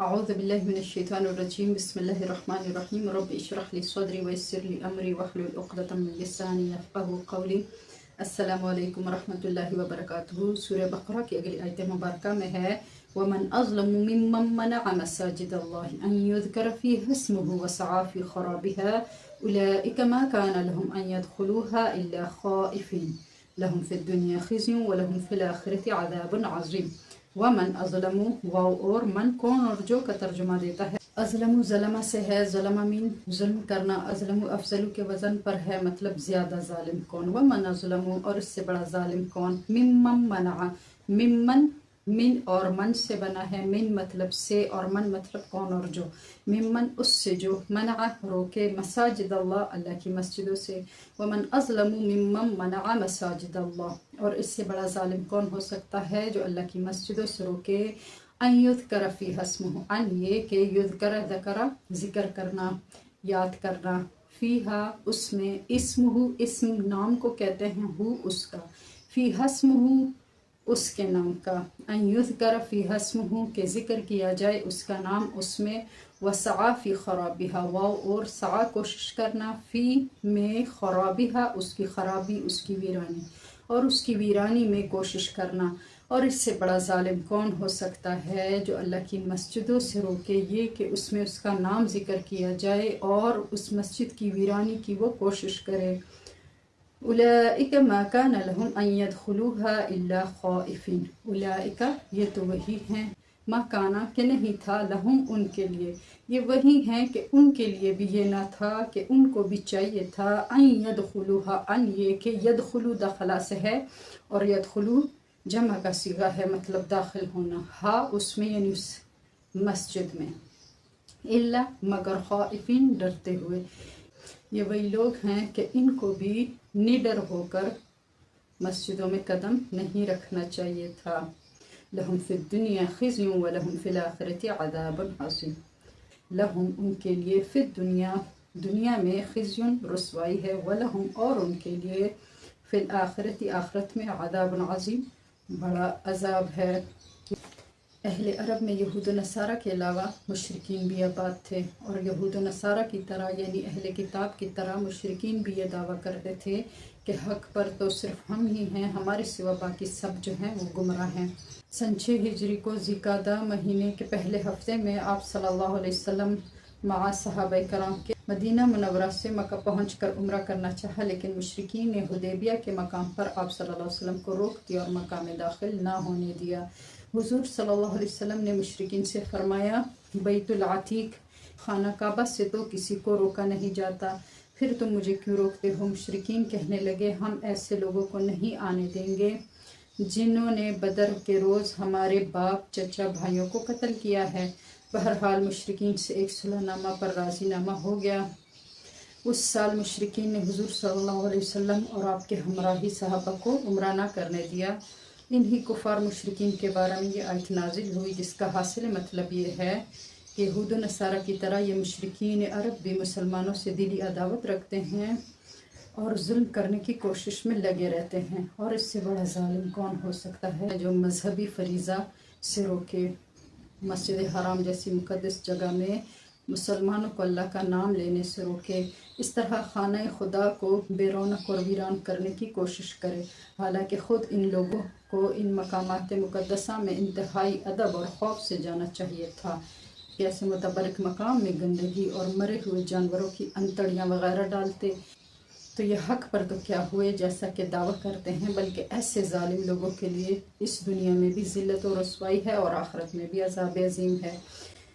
اعوذ باللہ من الشیطان الرجیم بسم اللہ الرحمن الرحیم رب اشرح لی صدری ویسر لی امری واحلل عقدۃ من لسانی یفقہوا قولی۔ السلام علیکم ورحمۃ اللہ وبرکاتہ۔ سورہ بقرہ کی اگلی آیت مبارکہ میں ہے وَمَنْ أَظْلَمُ مِمَّنْ مَنَعَ مَسَاجِدَ اللَّهِ أَنْ يُذْكَرَ فِيهَا اسْمُهُ وَسَعَىٰ فِي خَرَابِهَا أُولَٰئِكَ مَا كَانَ لَهُمْ أَنْ يَدْخُلُوهَا إِلَّا خَائِفِينَ لَهُمْ فِي الدُّنْيَا خِزْيٌ وَلَهُمْ فِي الْآخِرَةِ عَذَابٌ عَظِيمٌ۔ وَمَنْ أَظْلَمُ واو اور من کون اور جو کا ترجمہ دیتا ہے۔ اظلم ظلمہ سے ہے، ظلمہ مین ظلم کرنا، اظلم افضل کے وزن پر ہے، مطلب زیادہ ظالم کون۔ ومن اظلم اور اس سے بڑا ظالم کون۔ ممن منع، ممن من اور من سے بنا ہے، من مطلب سے اور من مطلب کون اور جو، ممن اس سے جو منع روکے مساجد اللہ اللہ کی مسجدوں سے۔ ومن اظلم ممن منع مساجد اللہ اور اس سے بڑا ظالم کون ہو سکتا ہے جو اللہ کی مسجدوں سے روکے۔ ان یذکر فیہا اسمہ، ان یہ کہ یذکر ذکر ذکر کرنا، یاد کرنا، فیہا اس میں، اسمہ اسم نام کو کہتے ہیں، ہو اس کا، فیہا اسمہ اس کے نام کا، ان یذکر فیہا اسمہ کہ ذکر کیا جائے اس کا نام اس میں، وسعیٰ فی خرابہا واو اور سعیٰ کوشش کرنا، فی میں خرابہا اس کی خرابی، اس کی ویرانی، اور اس کی ویرانی میں کوشش کرنا۔ اور اس سے بڑا ظالم کون ہو سکتا ہے جو اللہ کی مسجدوں سے روکے یہ کہ اس میں اس کا نام ذکر کیا جائے اور اس مسجد کی ویرانی کی وہ کوشش کرے۔ اولئک ما کان لہم ان یدخلوها الا خائفین، اولئک یہ تو وہی ہیں، ما کانا کہ نہیں تھا، لہم ان کے لیے، یہ وہی ہیں کہ ان کے لیے بھی یہ نہ تھا کہ ان کو بھی چاہیے تھا، ان یدخلوها ان یہ کہ یدخلو دخلا سے ہے اور یدخلو جمع کا صیغہ ہے، مطلب داخل ہونا، ہا اس میں یعنی اس مسجد میں، الا مگر خائفین ڈرتے ہوئے، یہ وہی لوگ ہیں کہ ان کو بھی نڈر ہو کر مسجدوں میں قدم نہیں رکھنا چاہیے تھا۔ لہم فی الدنیا خزی ولہم فی الآخرۃ عذاب عظیم، لہم ان کے لیے فی الدنیا دنیا میں خزی رسوائی ہے، ولہم اور ان کے لیے فی الآخرۃ آخرت میں عذاب عظیم بڑا عذاب ہے۔ اہل عرب میں یہود و نصارہ کے علاوہ مشرکین بھی آباد تھے، اور یہود و نصارہ کی طرح یعنی اہل کتاب کی طرح مشرکین بھی یہ دعویٰ کرتے تھے کہ حق پر تو صرف ہم ہی ہیں، ہمارے سوا باقی سب جو ہیں وہ گمراہ ہیں۔ سن 6 ہجری کو ذی القعدہ مہینے کے پہلے ہفتے میں آپ صلی اللہ علیہ وسلم مع صحابہ کرام کے مدینہ منورہ سے مکہ پہنچ کر عمرہ کرنا چاہا، لیکن مشرکین نے حدیبیہ کے مقام پر آپ صلی اللہ علیہ وسلم کو روک دیا اور مکہ میں داخل نہ ہونے دیا۔ حضور صلی اللہ علیہ وسلم نے مشرکین سے فرمایا بیت العتیق خانہ کعبہ سے تو کسی کو روکا نہیں جاتا، پھر تم مجھے کیوں روکتے ہو؟ مشرکین کہنے لگے ہم ایسے لوگوں کو نہیں آنے دیں گے جنہوں نے بدر کے روز ہمارے باپ چچا بھائیوں کو قتل کیا ہے۔ بہرحال مشرکین سے ایک صلح نامہ پر راضی نامہ ہو گیا۔ اس سال مشرکین نے حضور صلی اللہ علیہ وسلم اور آپ کے ہمراہی صحابہ کو عمرہ نہ کرنے دیا۔ انہی کفار مشرکین کے بارے میں یہ آیت نازل ہوئی، جس کا حاصل مطلب یہ ہے کہ یہود و نصارہ کی طرح یہ مشرکین عرب بھی مسلمانوں سے دلی عداوت رکھتے ہیں اور ظلم کرنے کی کوشش میں لگے رہتے ہیں، اور اس سے بڑا ظالم کون ہو سکتا ہے جو مذہبی فریضہ سے روکے، مسجد حرام جیسی مقدس جگہ میں مسلمانوں کو اللہ کا نام لینے سے روکے، اس طرح خانہ خدا کو بے رونق اور ویران کرنے کی کوشش کرے، حالانکہ خود ان لوگوں کو ان مقامات مقدسہ میں انتہائی ادب اور خوف سے جانا چاہیے تھا کہ ایسے متبرک مقام میں گندگی اور مرے ہوئے جانوروں کی انتڑیاں وغیرہ ڈالتے تو یہ حق پر تو کیا ہوئے جیسا کہ دعویٰ کرتے ہیں، بلکہ ایسے ظالم لوگوں کے لیے اس دنیا میں بھی ذلت و رسوائی ہے اور آخرت میں بھی عذاب عظیم ہے۔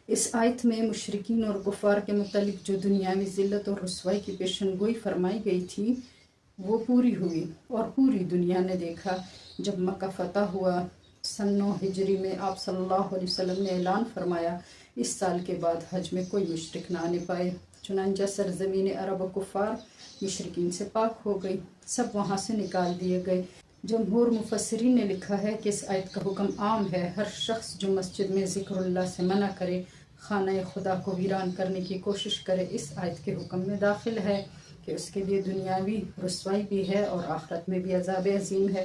اس آیت میں مشرکین اور کفار کے متعلق جو دنیاوی ذلت اور رسوائی کی پیشن گوئی فرمائی گئی تھی وہ پوری ہوئی، اور پوری دنیا نے دیکھا۔ جب مکہ فتح ہوا سن 9 ہجری میں آپ صلی اللہ علیہ وسلم نے اعلان فرمایا اس سال کے بعد حج میں کوئی مشرک نہ آنے پائے، چنانچہ سرزمین عرب و کفار مشرکین سے پاک ہو گئی، سب وہاں سے نکال دیے گئے۔ جمہور مفسرین نے لکھا ہے کہ اس آیت کا حکم عام ہے، ہر شخص جو مسجد میں ذکر اللہ سے منع کرے، خانہ خدا کو ویران کرنے کی کوشش کرے، اس آیت کے حکم میں داخل ہے کہ اس کے لیے دنیاوی رسوائی بھی ہے اور آخرت میں بھی عذاب عظیم ہے۔